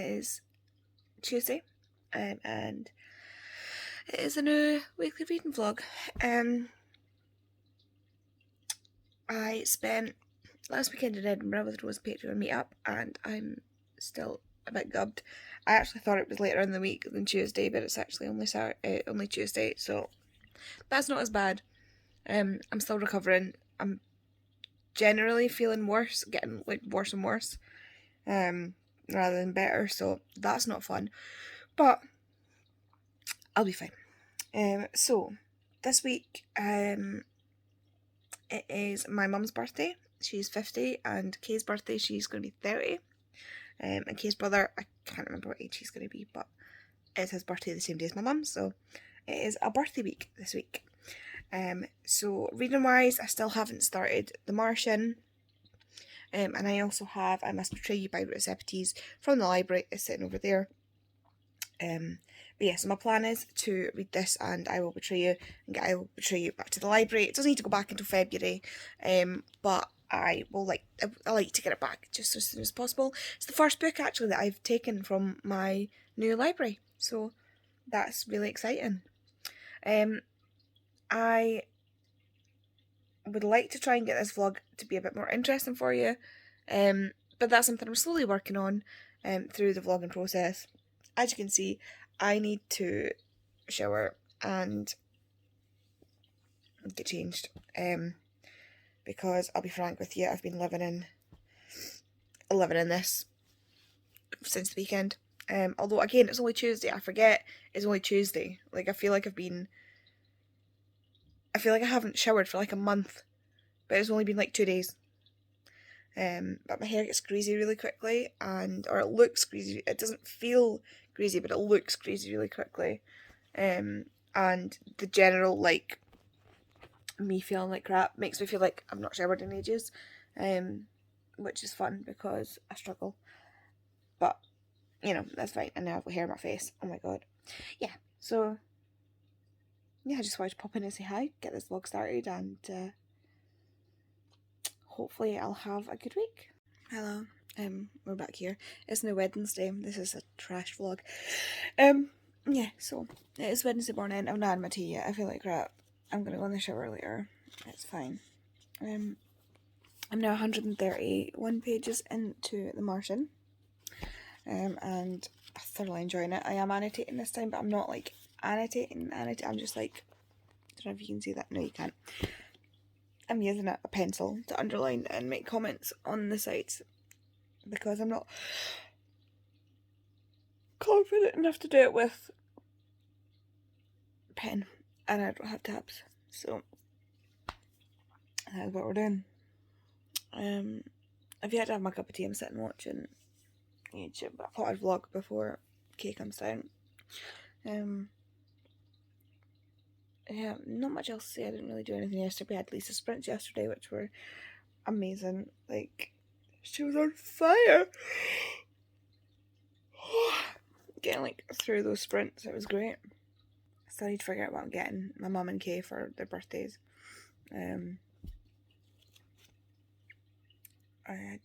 is Tuesday, and it is a new weekly reading vlog. I spent last weekend in Edinburgh with Rose Patreon meetup, and I'm still a bit gubbed. I actually thought it was later in the week than Tuesday, but it's actually only Tuesday, so that's not as bad. I'm still recovering. I'm generally feeling worse, getting like worse and worse, rather than better, so that's not fun. But I'll be fine. So this week, it is my mum's birthday. She's 50, and Kay's birthday, she's going to be 30. And Kay's brother, I can't remember what age he's going to be, but it's his birthday the same day as my mum, so it is a birthday week this week. So reading wise, I still haven't started The Martian, and I also have I Must Betray You by Receipts from the library. It's sitting over there. But yes, my plan is to read this and I Will Betray You and get I Will Betray You back to the library. It doesn't need to go back until February, but I like to get it back just as soon as possible. It's the first book actually that I've taken from my new library, so that's really exciting. I would like to try and get this vlog to be a bit more interesting for you, but that's something I'm slowly working on through the vlogging process. As you can see, I need to shower and get changed, because I'll be frank with you, I've been living in this since the weekend. Although again, it's only Tuesday. I forget it's only Tuesday. Like I feel like I haven't showered for like a month, but it's only been like 2 days. But my hair gets greasy really quickly, or it looks greasy. It doesn't feel greasy, but it looks greasy really quickly. And the general, like, me feeling like crap makes me feel like I've not showered in ages, which is fun because I struggle. But, you know, that's fine. And now I've got hair on my face. Oh my god. Yeah, so, yeah, I just wanted to pop in and say hi, get this vlog started, and hopefully I'll have a good week. Hello, we're back here. It's now Wednesday. This is a trash vlog. Yeah, so it is Wednesday morning. I've not had my tea yet. I feel like crap. I'm gonna go in the shower later. It's fine. I'm now 131 pages into The Martian. And I'm thoroughly enjoying it. I am annotating this time, but I'm not like annotating. I'm just like, I don't know if you can see that. No, you can't. I'm using a pencil to underline and make comments on the sides because I'm not confident enough to do it with pen, and I don't have tabs, so that's what we're doing. I've yet to have my cup of tea. I'm sitting watching YouTube, but I thought I'd vlog before Kay comes down. Yeah, not much else to say. I didn't really do anything yesterday. We had Lisa's sprints yesterday, which were amazing. Like, she was on fire. Getting like through those sprints, it was great. I still need to figure out what I'm getting my mum and Kay for their birthdays. I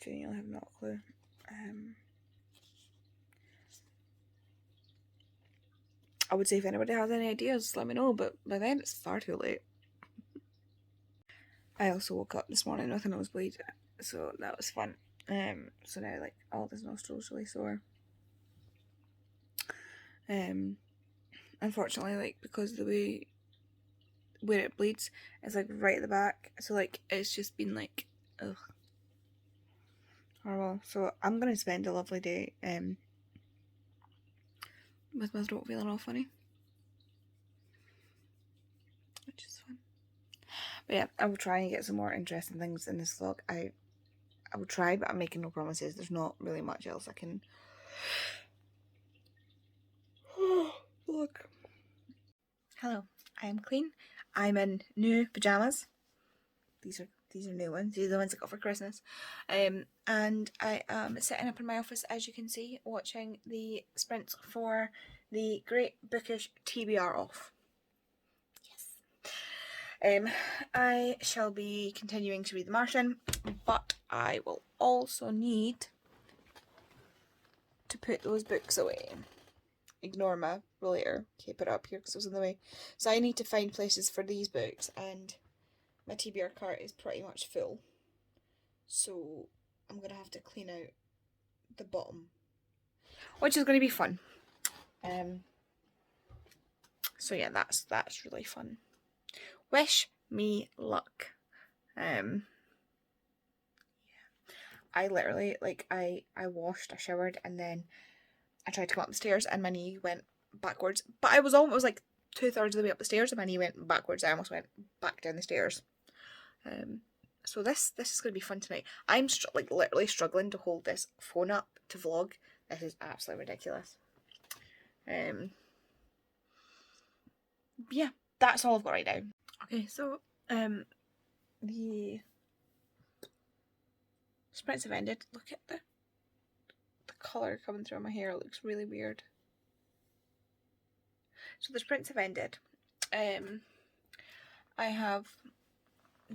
genuinely have no clue. I would say if anybody has any ideas, let me know, but by then it's far too late. I also woke up this morning with a nosebleed, so that was fun. So now, like, all this nostrils really sore. Unfortunately, like, because of the way where it bleeds, it's like right at the back, so like it's just been like, ugh, horrible. So I'm gonna spend a lovely day with my throat feeling all funny, which is fun. But yeah, I will try and get some more interesting things in this vlog. I will try, but I'm making no promises. There's not really much else I can look. Hello, I am clean. I'm in new pajamas. These are new ones. These are the ones I got for Christmas. And I am sitting up in my office, as you can see, watching the sprints for the Great Bookish TBR off. Yes. I shall be continuing to read The Martian, but I will also need to put those books away. Ignore my later. Okay, put it up here because it was in the way. So I need to find places for these books, and my TBR cart is pretty much full. So I'm going to have to clean out the bottom, which is going to be fun. So yeah, that's really fun. Wish me luck. Yeah. I literally, like, I washed, I showered, and then I tried to come up the stairs and my knee went backwards. But I was almost like 2/3 of the way up the stairs and my knee went backwards. I almost went back down the stairs. So this is going to be fun tonight. I'm like literally struggling to hold this phone up to vlog. This is absolutely ridiculous. Yeah, that's all I've got right now. Okay, so the sprints have ended. Look at the colour coming through my hair. It looks really weird. So the sprints have ended. I have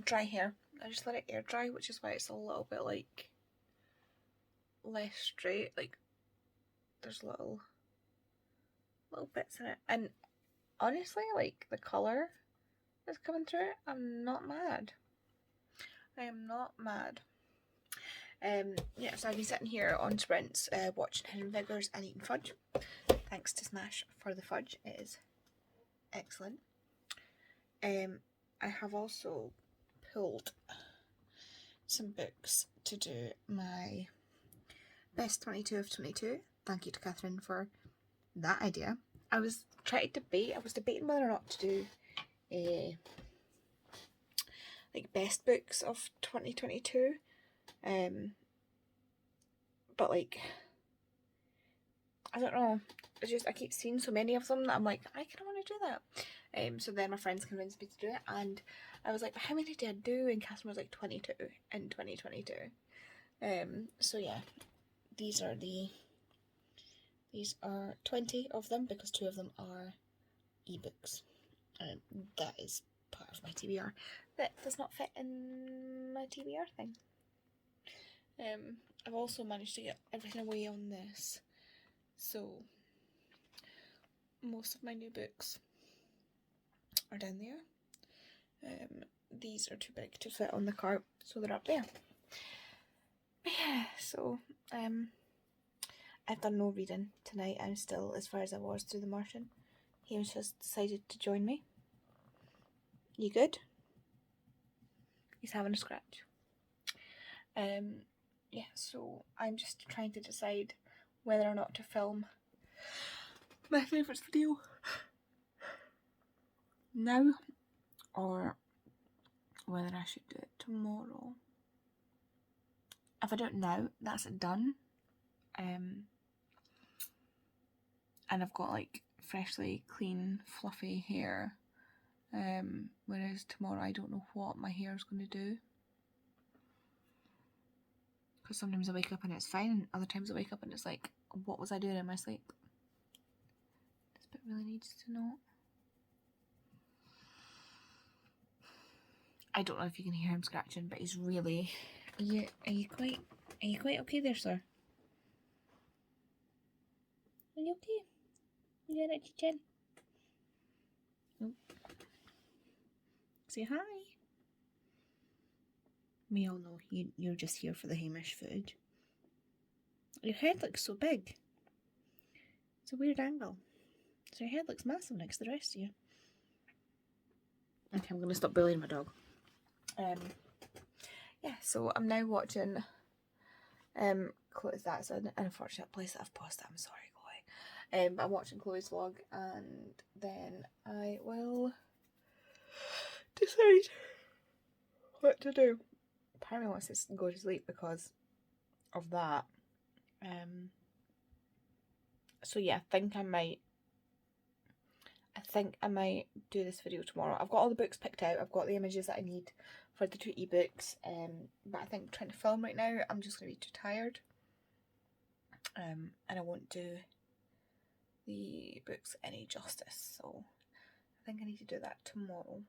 dry hair. I just let it air dry, which is why it's a little bit like less straight. Like there's little bits in it, and honestly, like the colour that's coming through it, I'm not mad. I am not mad. Yeah, so I've been sitting here on sprints, watching Hidden Figures and eating fudge. Thanks to Smash for the fudge. It is excellent. I have also pulled some books to do my best 22 of 22. Thank you to Catherine for that idea. I was debating whether or not to do a like best books of 2022. But like, I don't know. It's just I keep seeing so many of them that I'm like, I kind of want to do that. So then my friends convinced me to do it, and I was like, how many did I do? And Catherine was like 22 in 2022. So yeah, these are 20 of them because 2 of them are ebooks. That is part of my TBR. That does not fit in my TBR thing. I've also managed to get everything away on this, so most of my new books are down there. These are too big to fit on the cart, so they're up there. But yeah, so I've done no reading tonight. I'm still as far as I was through The Martian. Hamish has decided to join me. You good? He's having a scratch. Yeah, so I'm just trying to decide whether or not to film my favourites video now or whether I should do it tomorrow. If I do it now, that's it done. And I've got like freshly clean, fluffy hair. Whereas tomorrow I don't know what my hair is going to do. Because sometimes I wake up and it's fine, and other times I wake up and it's like, what was I doing in my sleep? This bit really needs to know. I don't know if you can hear him scratching, but he's really. Are you quite okay there, sir? Are you okay? You got your chin? Oh. Say hi. We all know you're just here for the Hamish footage. Your head looks so big. It's a weird angle. So your head looks massive next to the rest of you. Okay, I'm going to stop bullying my dog. Yeah, so I'm now watching Chloe's. That's an unfortunate place that I've paused. I'm sorry, Chloe. But I'm watching Chloe's vlog, and then I will decide what to do. Apparently wants to go to sleep because of that. So yeah, I think I might do this video tomorrow. I've got all the books picked out. I've got the images that I need for the 2 ebooks. But I think trying to film right now, I'm just going to be too tired. And I won't do the books any justice. So I think I need to do that tomorrow.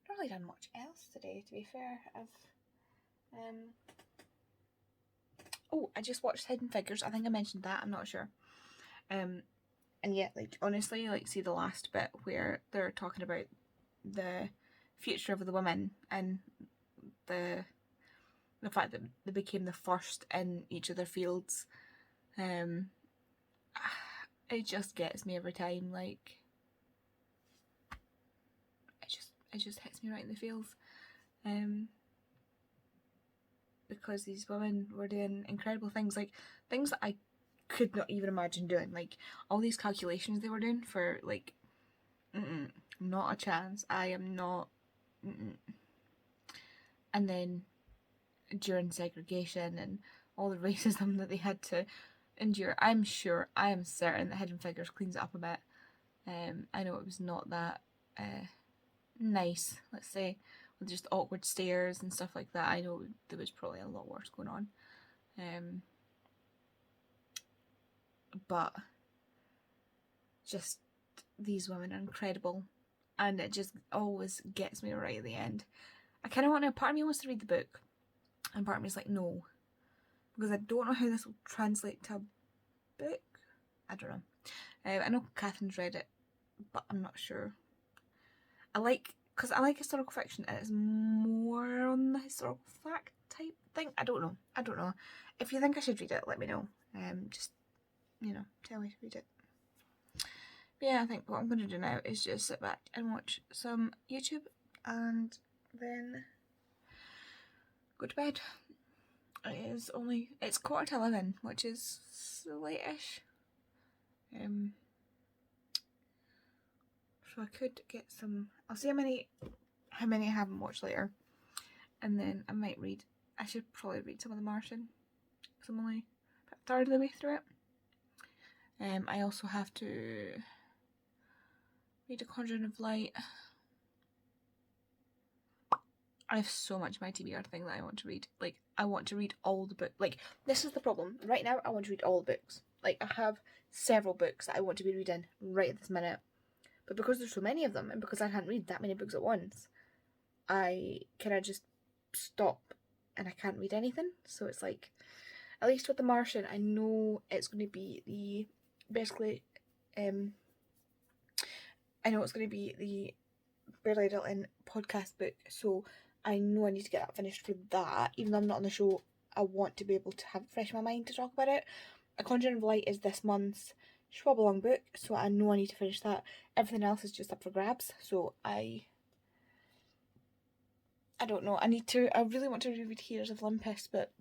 Not really done much else today, to be fair. Oh, I just watched Hidden Figures. I think I mentioned that. I'm not sure. And yeah, like honestly, like see the last bit where they're talking about the future of the women and the fact that they became the first in each of their fields. It just gets me every time. Like it just hits me right in the feels. Because these women were doing incredible things, like things that I could not even imagine doing, like all these calculations they were doing for like, not a chance. I am not. And then during segregation and all the racism that they had to endure, I am certain that Hidden Figures cleans it up a bit. I know it was not that nice, let's say, with just awkward stares and stuff like that. I know there was probably a lot worse going on. But just these women are incredible, and it just always gets me right at the end. I kind of want to, part of me wants to read the book, and part of me is like, no, because I don't know how this will translate to a book. I don't know. I know Catherine's read it, but I'm not sure. Because I like historical fiction, and it's more on the historical fact type thing. I don't know. If you think I should read it, let me know. Just, tell me to read it. But yeah, I think what I'm going to do now is just sit back and watch some YouTube and then go to bed. It's 11:15, which is late-ish. So I could get some. I'll see how many I haven't watched later, and then I might read. I should probably read some of The Martian, because I'm only about a third of the way through it. I also have to read A Conjuring of Light. I have so much of my TBR thing that I want to read. Like, I want to read all the books. Like, this is the problem. Right now, I want to read all the books. Like, I have several books that I want to be reading right at this minute. But because there's so many of them, and because I can't read that many books at once, I just stop and I can't read anything. So it's like, at least with The Martian, I know it's going to be the Barely Adulting podcast book, so I know I need to get that finished for that. Even though I'm not on the show, I want to be able to have it fresh in my mind to talk about it. A Conjuring of Light is this month's Schwab Along book, so I know I need to finish that. Everything else is just up for grabs, so I don't know. I really want to reread Heroes of Olympus, but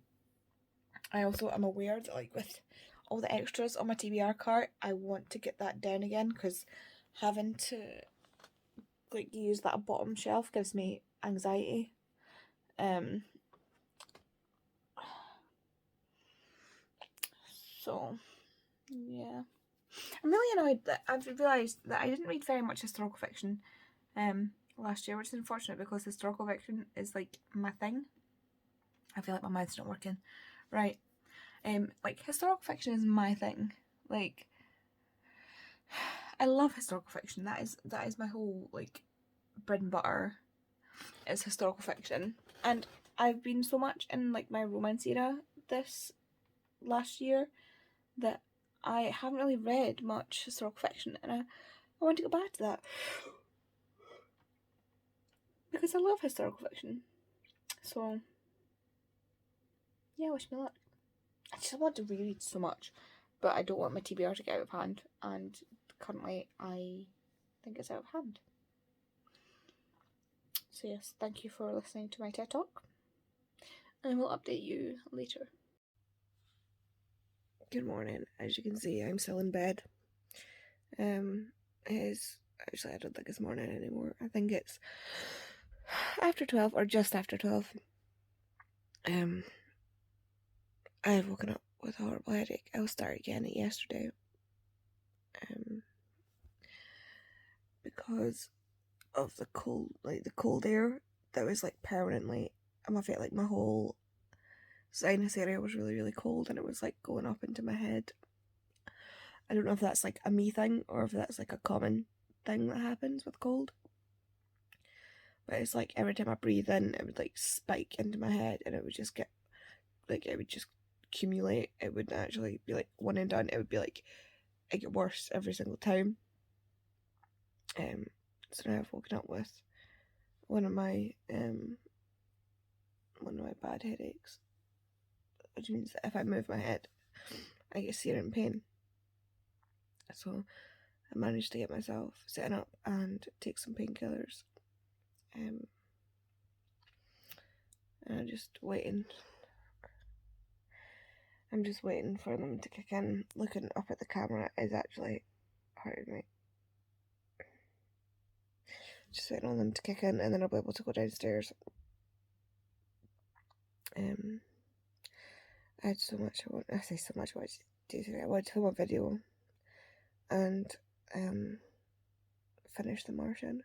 I also am aware that, like, with all the extras on my TBR cart, I want to get that down again, because having to, like, use that bottom shelf gives me anxiety. So, yeah. I'm really annoyed that I've realised that I didn't read very much historical fiction last year, which is unfortunate because historical fiction is like my thing. I feel like my mouth's not working. Right. Like, historical fiction is my thing. Like, I love historical fiction. That is my whole, like, bread and butter is historical fiction. And I've been so much in, like, my romance era this last year that I haven't really read much historical fiction, and I want to go back to that because I love historical fiction. So yeah, wish me luck. I just want to reread so much, but I don't want my TBR to get out of hand, and currently I think it's out of hand. So yes, thank you for listening to my TED Talk, and I will update you later. Good morning. As you can see, I'm still in bed. Actually, I don't think it's morning anymore. I think it's after 12 or just after 12. I've woken up with a horrible headache. I'll start again at yesterday. Because of the cold air that was like permanently, I feel like my whole sinus area was really, really cold, and it was like going up into my head. I don't know if that's like a me thing or if that's like a common thing that happens with cold. But it's like every time I breathe in, it would like spike into my head, and it would just accumulate. It wouldn't actually be like one and done. It would be like it get worse every single time. So now I've woken up with one of my bad headaches, which means that if I move my head, I get searing pain. So I managed to get myself sitting up and take some painkillers. And I'm just waiting. I'm just waiting for them to kick in. Looking up at the camera is actually hurting me. Just waiting on them to kick in, and then I'll be able to go downstairs. I had so much I wanted to do today. I wanted to film a video and finish The Martian.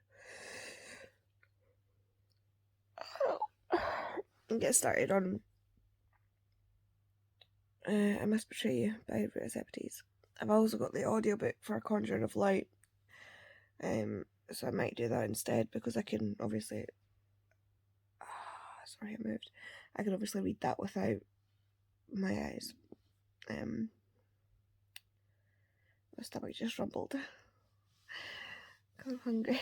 And get started on I Must Betray You by AZebraReads. I've also got the audiobook for Conjuring of Light. So I might do that instead, because I can obviously sorry I moved. I can obviously read that without my eyes. My stomach just rumbled. I'm hungry.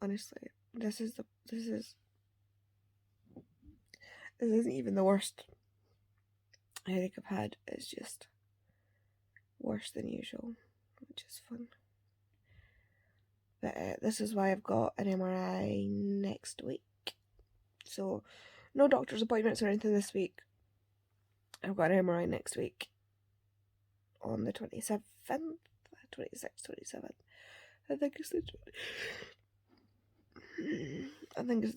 Honestly, this isn't even the worst headache I've had. It's just worse than usual, which is fun. But this is why I've got an MRI next week. So no doctor's appointments or anything this week. I've got an MRI next week on the 27th, 26th, 27th. I think it's the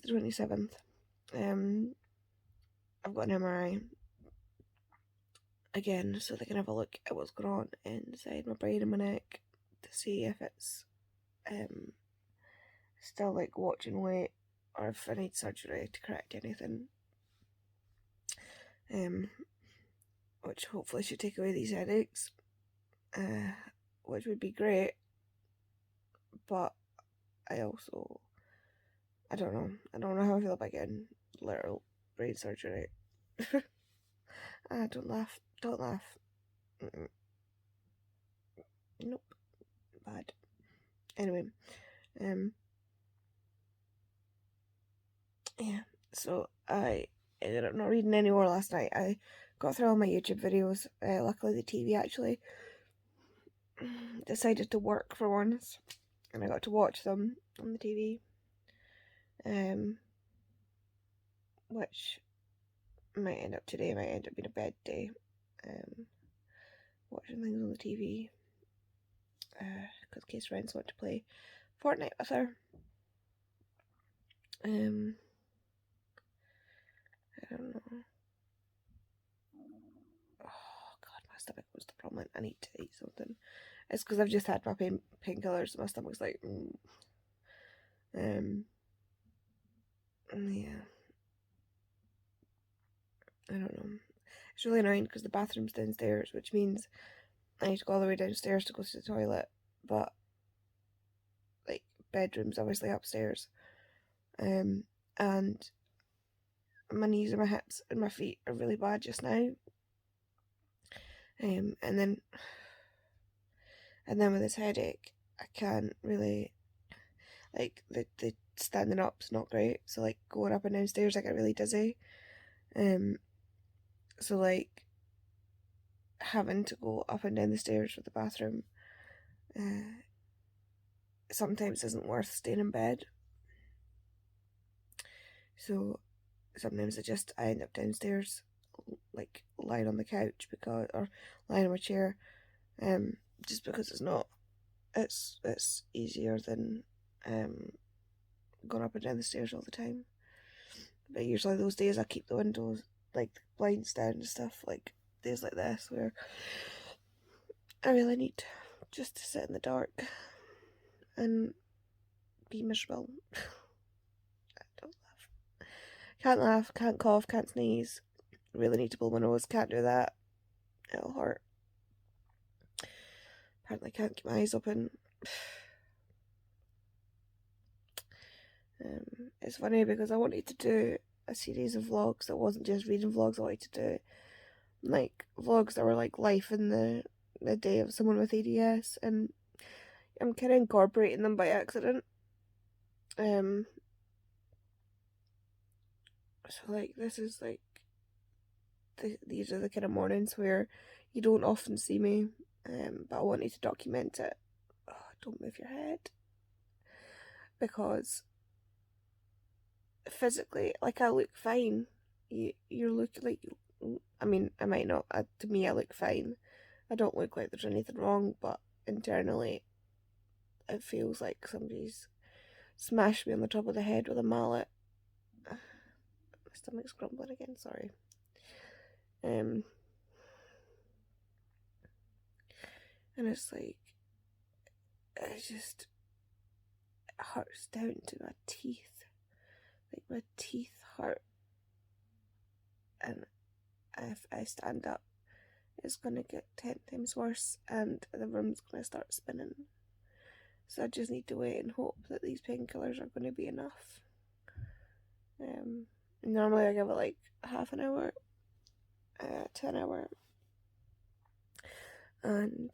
27th. I've got an MRI again, so they can have a look at what's going on inside my brain and my neck to see if it's still like watching weight, or if I need surgery to correct anything. Which hopefully should take away these headaches, which would be great. But I don't know how I feel about getting literal brain surgery. Don't laugh. Nope, bad. Anyway, yeah. So I ended up not reading any more last night. I got through all my YouTube videos. Luckily, the TV actually decided to work for once, and I got to watch them on the TV. Which might end up being a bad day. Watching things on the TV. Because Case friends want to play Fortnite with her. I don't know. Oh god, my stomach was the problem. I need to eat something. It's because I've just had my painkillers. My stomach's like, yeah. I don't know. It's really annoying because the bathroom's downstairs, which means I need to go all the way downstairs to go to the toilet. But like, bedroom's obviously upstairs. And my knees and my hips and my feet are really bad just now. And then with this headache, I can't really, like, the standing up's not great. So like, going up and downstairs, I get really dizzy. So like, having to go up and down the stairs for the bathroom sometimes isn't worth staying in bed. So sometimes I end up downstairs, like lying on the couch or lying in my chair, just because it's easier than going up and down the stairs all the time. But usually those days I keep the windows, like, blinds down and stuff, like days like this where I really need just to sit in the dark and be miserable. Don't laugh. Can't laugh, can't cough, can't sneeze. Really need to blow my nose, can't do that. It'll hurt. Apparently can't keep my eyes open. it's funny because I wanted to do a series of vlogs that wasn't just reading vlogs. I wanted to do like vlogs that were like life in the day of someone with ADS, and I'm kind of incorporating them by accident. So like this is like these are the kind of mornings where you don't often see me, but I wanted to document it. Oh, don't move your head, because physically, like, I look fine. You look like, I mean, I might not. To me, I look fine. I don't look like there's anything wrong, but internally, it feels like somebody's smashed me on the top of the head with a mallet. My stomach's grumbling again. Sorry. And it's like, it hurts down to my teeth. Like, my teeth hurt. And if I stand up, it's gonna get 10 times worse, and the room's gonna start spinning. So I just need to wait and hope that these painkillers are gonna be enough. Normally I give it like half an hour to an hour, and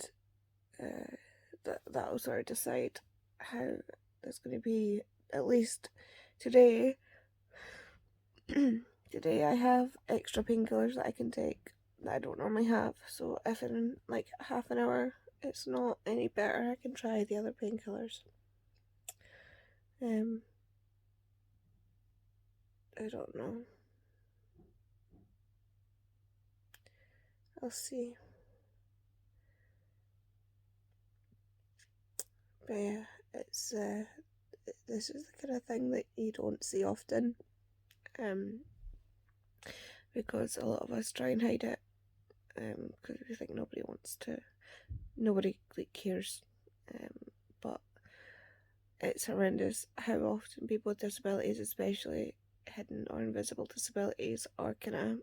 that'll sort of decide how it's going to be. At least today. Today I have extra painkillers that I can take that I don't normally have. So if in like half an hour it's not any better, I can try the other painkillers. I don't know. I'll see. But yeah, it's this is the kind of thing that you don't see often, because a lot of us try and hide it, because we think nobody like cares, but it's horrendous how often people with disabilities, especially hidden or invisible disabilities, are kind of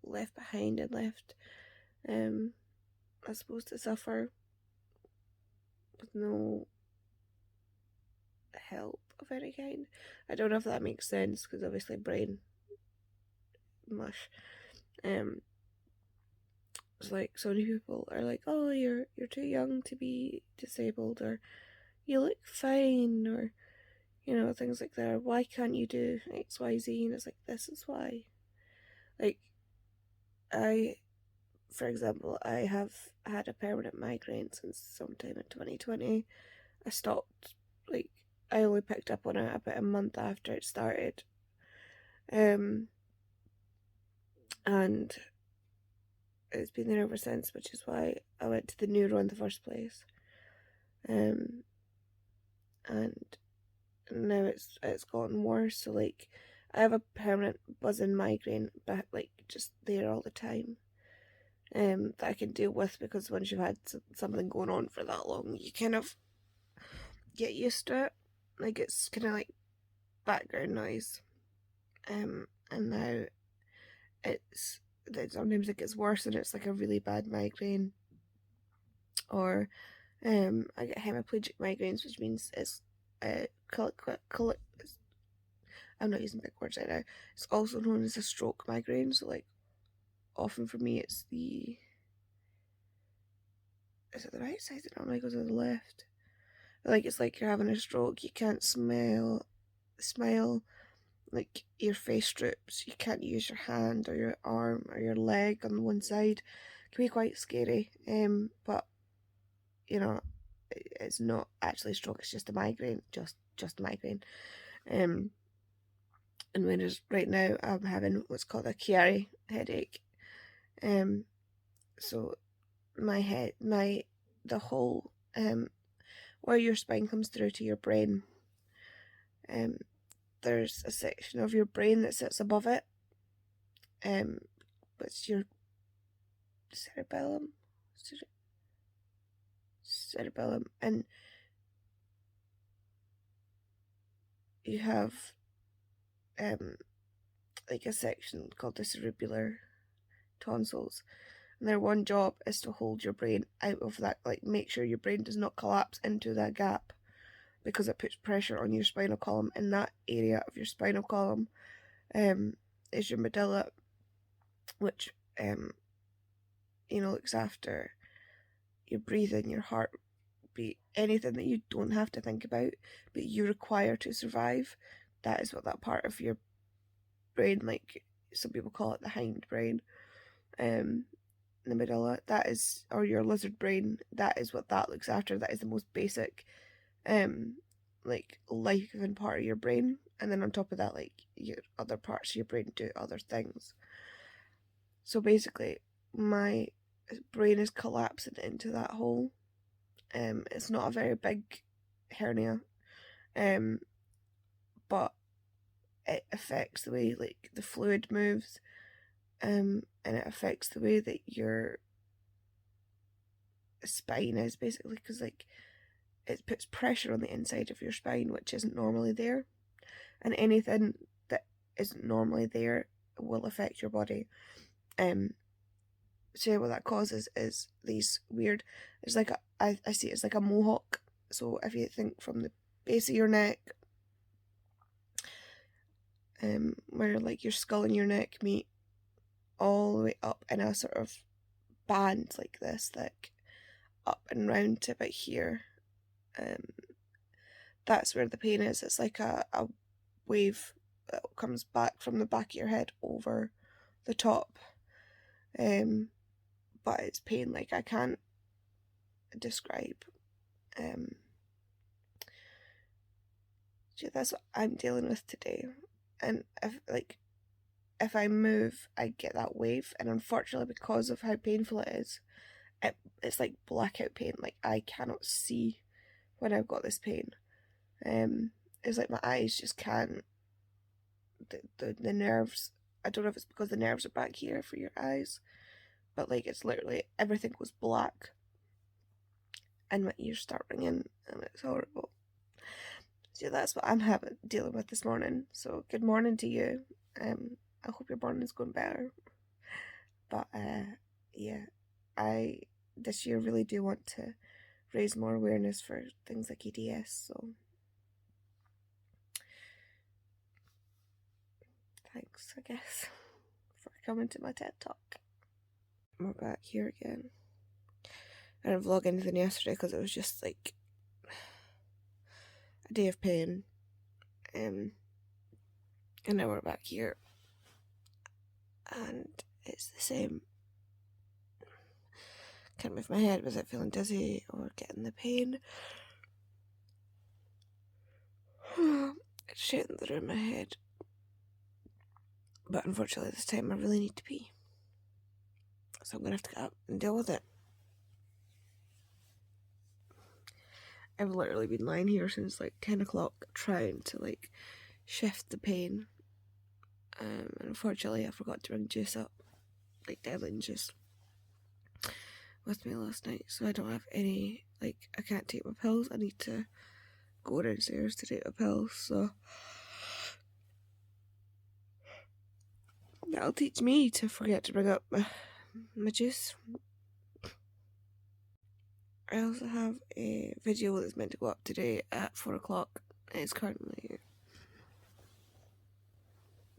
left behind and left, I suppose, to suffer with no help of any kind. I don't know if that makes sense, because obviously brain mush. It's like so many people are like, oh, you're too young to be disabled, or you look fine, or things like that. Or, why can't you do XYZ? And it's like, this is why. Like, for example, I have had a permanent migraine since sometime in 2020. I stopped, like, I only picked up on it about a month after it started. And it's been there ever since, which is why I went to the neuro in the first place. And now it's gotten worse. So like, I have a permanent buzzing migraine, but like just there all the time, that I can deal with, because once you've had something going on for that long, you kind of get used to it. Like, it's kind of like background noise. And now sometimes it gets worse, and it's like a really bad migraine, or I get hemiplegic migraines, which means it's I'm not using big words right now. It's also known as a stroke migraine. So like, often for me it's is it the right side that normally goes to the left? Like, it's like you're having a stroke. You can't smile, like your face droops. You can't use your hand or your arm or your leg on one side. It can be quite scary. But it's not actually a stroke. It's just a migraine. Just a migraine. And whereas right now I'm having what's called a Chiari headache. So the whole where your spine comes through to your brain, there's a section of your brain that sits above it, which your cerebellum, and you have like a section called the cerebellar tonsils, and their one job is to hold your brain out of that, like make sure your brain does not collapse into that gap, because it puts pressure on your spinal column. In that area of your spinal column is your medulla, which looks after your breathing, your heartbeat, anything that you don't have to think about but you require to survive. That is what that part of your brain, like some people call it the hindbrain, the medulla, that is, or your lizard brain, that is what that looks after. That is the most basic like life-giving part of your brain, and then on top of that, like, your other parts of your brain do other things. So basically my brain is collapsing into that hole. It's not a very big hernia, but it affects the way, like, the fluid moves, and it affects the way that your spine is, basically, because, like, it puts pressure on the inside of your spine, which isn't normally there, and anything that isn't normally there will affect your body. So what that causes is these weird, it's like I see it's like a mohawk. So if you think from the base of your neck, where like your skull and your neck meet, all the way up in a sort of band like this, like up and round to about here, that's where the pain is. It's like a wave that comes back from the back of your head over the top, but it's pain like I can't describe. So that's what I'm dealing with today. And if I move, I get that wave, and unfortunately, because of how painful it is, it's like blackout pain. Like, I cannot see when I've got this pain. It's like my eyes just can't. The nerves. I don't know if it's because the nerves are back here for your eyes, but like, it's literally everything goes black, and my ears start ringing, and it's horrible. So that's what I'm dealing with this morning. So good morning to you. I hope your morning's going better. But yeah, I this year really do want to raise more awareness for things like ADS. So thanks, I guess, for coming to my TED Talk. We're back here again. I didn't vlog anything yesterday because it was just like a day of pain. And now we're back here, and it's the same. Can't move my head without feeling dizzy or getting the pain. It's shouting through my head. But unfortunately this time I really need to pee. So I'm going to have to get up and deal with it. I've literally been lying here since like 10 o'clock trying to like shift the pain. And unfortunately I forgot to bring juice up, like Dylan juice, with me last night. So I don't have any, like, I can't take my pills. I need to go downstairs to take my pills. So that'll teach me to forget to bring up my juice. I also have a video that's meant to go up today at 4 o'clock. It's currently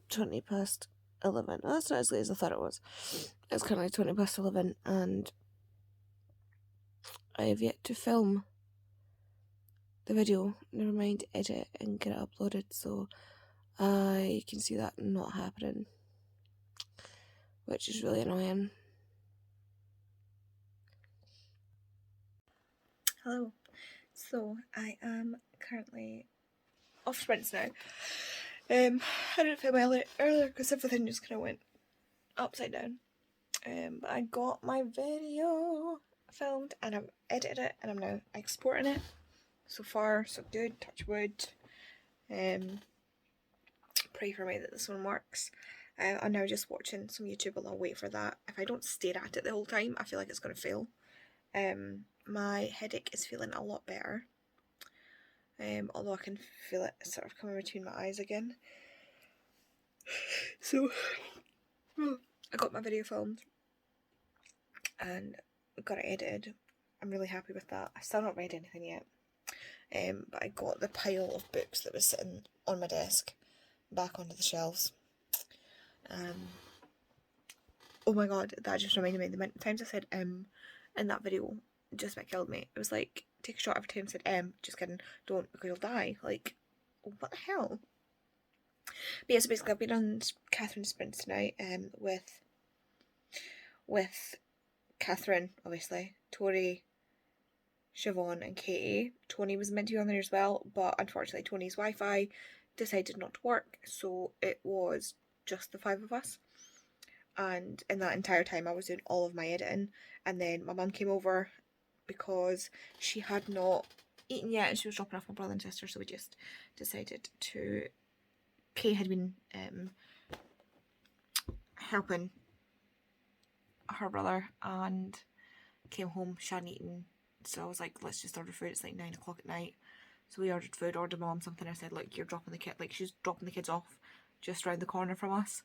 20 past 11. Oh, that's not as late as I thought it was. It's currently 20 past 11, and I have yet to film the video, never mind edit and get it uploaded, so I can see that not happening, which is really annoying. Hello. So I am currently off sprints now. I didn't film earlier because everything just kind of went upside down. But I got my video filmed and I've edited it and I'm now exporting it. So far, so good. Touch wood. Pray for me that this one works. I'm now just watching some YouTube while I'll wait for that. If I don't stare at it the whole time, I feel like it's going to fail. My headache is feeling a lot better. Although I can feel it sort of coming between my eyes again. So, I got my video filmed. and got it edited. I'm really happy with that. I've still not read anything yet, but I got the pile of books that was sitting on my desk back onto the shelves. Oh my god, that just reminded me, the amount of times I said in that video just about killed me. It was like, take a shot every time I said just kidding, don't, because you'll die. Like, what the hell? But yeah, so basically I've been on Catherine's sprint tonight with Catherine, obviously, Tori, Siobhan and Katie. Tony was meant to be on there as well, but unfortunately Tony's Wi-Fi decided not to work, so it was just the 5 of us. And in that entire time I was doing all of my editing, and then my mum came over because she had not eaten yet and she was dropping off my brother and sister, so we just decided to... Kay had been helping her brother and came home, she hadn't eaten, so I was like, let's just order food. It's like 9 o'clock at night, so we ordered food, ordered my mum something. I said, look, you're dropping the kid, like she's dropping the kids off just round the corner from us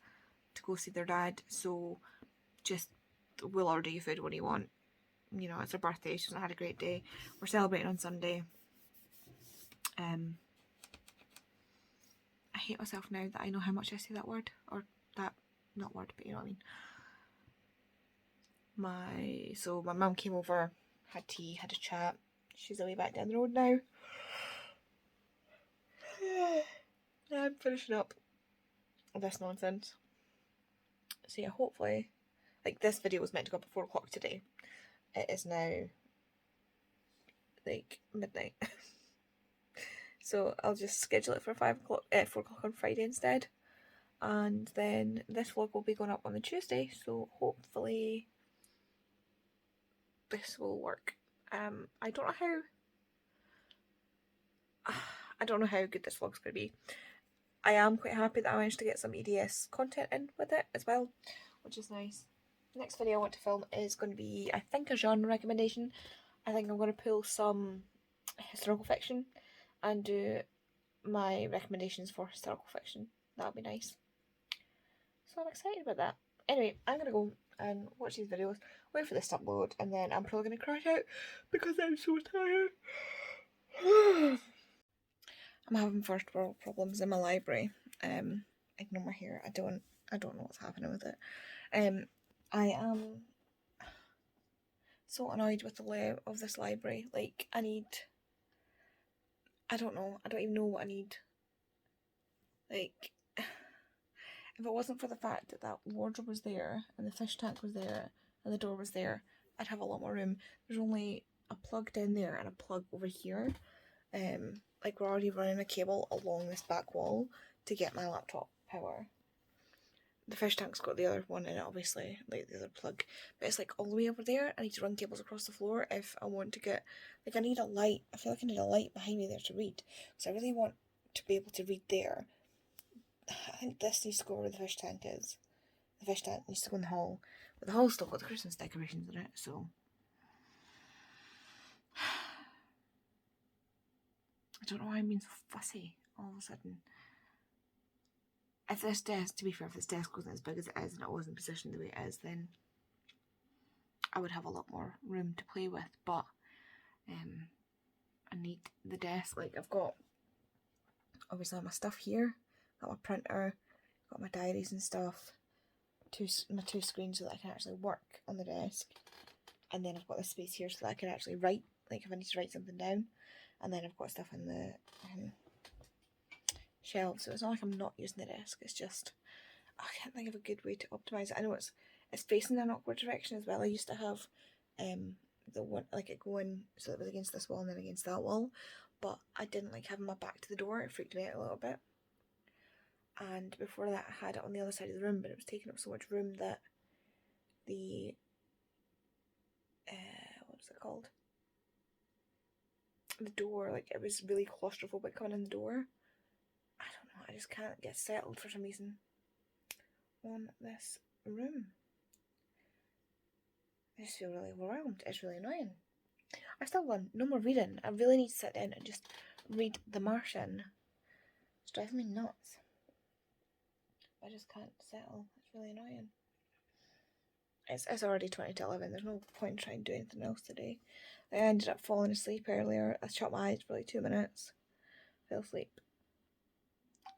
to go see their dad, so just, we'll order you food, what do you want? You know, it's her birthday, she hasn't had a great day, we're celebrating on Sunday. I hate myself now that I know how much I say that word, or that, not word, but you know what I mean. So my mum came over, had tea, had a chat. She's away back down the road now. I'm finishing up this nonsense. So yeah, hopefully, like, this video was meant to go up at 4 o'clock today. It is now like midnight. So I'll just schedule it for 4 o'clock on Friday instead. And then this vlog will be going up on the Tuesday, so hopefully this will work. I don't know how good this vlog's going to be. I am quite happy that I managed to get some EDS content in with it as well, which is nice. Next video I want to film is going to be, I think, a genre recommendation. I think I'm going to pull some historical fiction and do my recommendations for historical fiction. That'll be nice. So I'm excited about that. Anyway, I'm going to go and watch these videos, wait for this to upload, and then I'm probably going to crash out because I'm so tired. I'm having first world problems in my library. Ignore my hair. I don't know what's happening with it. I am so annoyed with the layout of this library. Like, I don't even know what I need. Like, if it wasn't for the fact that that wardrobe was there, and the fish tank was there, and the door was there, I'd have a lot more room. There's only a plug down there and a plug over here. Like, we're already running a cable along this back wall to get my laptop power. The fish tank's got the other one in it, obviously, like the other plug, but it's like all the way over there. I need to run cables across the floor if I want to get, like, I need a light. I feel like I need a light behind me there to read, because I really want to be able to read there. I think this needs to go where the fish tank is. The fish tank needs to go in the hall, but the hall's still got the Christmas decorations in it, so I don't know why I'm being so fussy all of a sudden. If this desk, to be fair, if this desk wasn't as big as it is and it wasn't positioned the way it is, then I would have a lot more room to play with, but I need the desk. Like, I've got, obviously, my stuff here, got my printer, got my diaries and stuff, my two screens so that I can actually work on the desk, and then I've got this space here so that I can actually write, like if I need to write something down, and then I've got stuff in the shelves, so it's not like I'm not using the desk, it's just, I can't think of a good way to optimise it. I know it's facing an awkward direction as well. I used to have the one, like, it going so it was against this wall and then against that wall, but I didn't like having my back to the door. It freaked me out a little bit. And before that I had it on the other side of the room, but it was taking up so much room that the what's it called, the door, like, it was really claustrophobic coming in the door. I don't know, I just can't get settled for some reason on this room. I just feel really overwhelmed. It's really annoying. I've still done no more reading. I really need to sit down and just read The Martian. It's driving me nuts. I just can't settle. It's really annoying. It's already 20 to 11. There's no point in trying to do anything else today. I ended up falling asleep earlier. I shut my eyes for like 2 minutes. Fell asleep.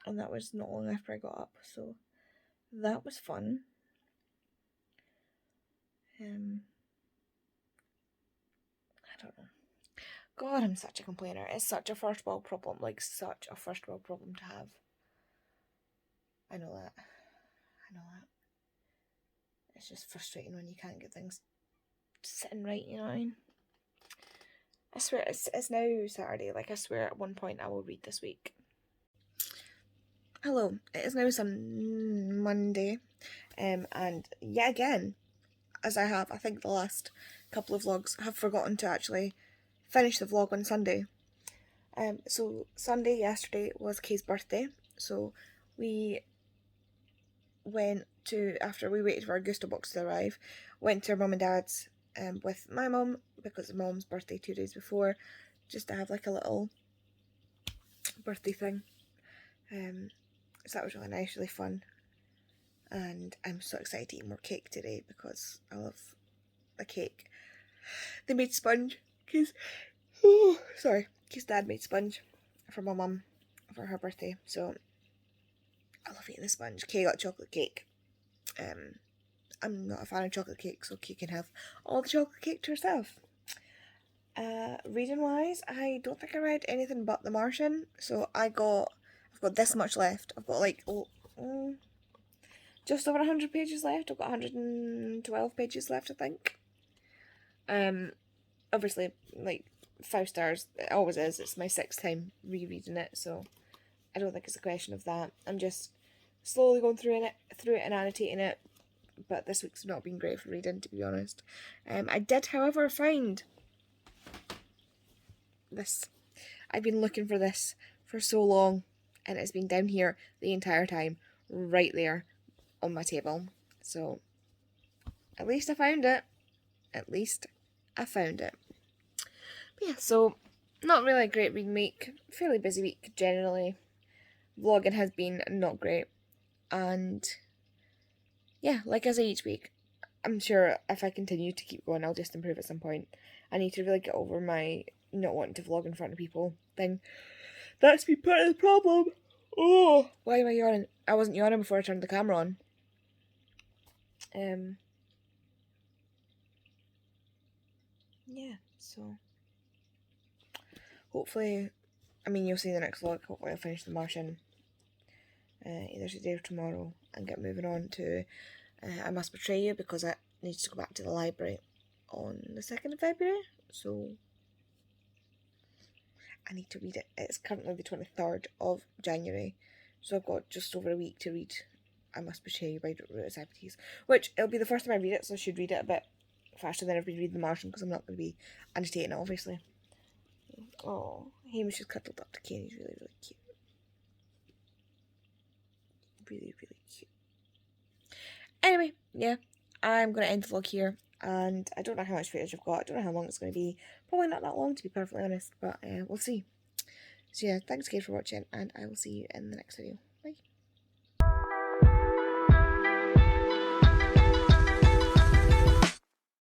And that was not long after I got up. So that was fun. I don't know. God, I'm such a complainer. It's such a first world problem. Like, such a first world problem to have. I know that. It's just frustrating when you can't get things sitting right, you know what I mean? I swear, it's now Saturday. Like, I swear at one point I will read this week. Hello, it is now some Monday. And yet again, as I have, I think the last couple of vlogs, have forgotten to actually finish the vlog on Sunday. So Sunday, yesterday, was Kay's birthday. So we went to, after we waited for our Gusto box to arrive, went to her mum and dad's with my mum, because of Mum's birthday 2 days before, just to have like a little birthday thing. So that was really nice, really fun. And I'm so excited to eat more cake today because I love a cake. They made sponge, Kay's dad made sponge for my mum for her birthday, so I love eating the sponge. Kay got chocolate cake. I'm not a fan of chocolate cake, so Kay can have all the chocolate cake to herself. Reading wise, I don't think I read anything but The Martian, so I've got this much left. I've got like just over 100 pages left. I've got 112 pages left, I think. Obviously, like, 5 stars. It always is. It's my 6th time rereading it, so I don't think it's a question of that. I'm just slowly going through it and annotating it, but this week's not been great for reading, to be honest. I did, however, find this. I've been looking for this for so long, and it's been down here the entire time, right there on my table. So at least I found it. But yeah, so not really a great reading week. Fairly busy week generally. Vlogging has been not great. And yeah, like I say each week, I'm sure if I continue to keep going, I'll just improve at some point. I need to really get over my not wanting to vlog in front of people thing. That's been part of the problem. Oh, why am I yawning? I wasn't yawning before I turned the camera on. Yeah, so hopefully, I mean, you'll see the next vlog. Hopefully I'll finish The Martian either today or tomorrow and get moving on to I Must Betray You, because I need to go back to the library on the 2nd of February, so I need to read it. It's currently the 23rd of January, so I've got just over a week to read I Must Betray You by Root Activities, which it'll be the first time I read it, so I should read it a bit faster than I've been reading The Martian, because I'm not going to be annotating it, obviously. Oh, Hamish is cuddled up to Kay, and he's really, really cute. Really, really cute. Anyway, yeah, I'm going to end the vlog here, and I don't know how much footage I've got. I don't know how long it's going to be. Probably not that long, to be perfectly honest, but we'll see. So yeah, thanks again for watching, and I will see you in the next video.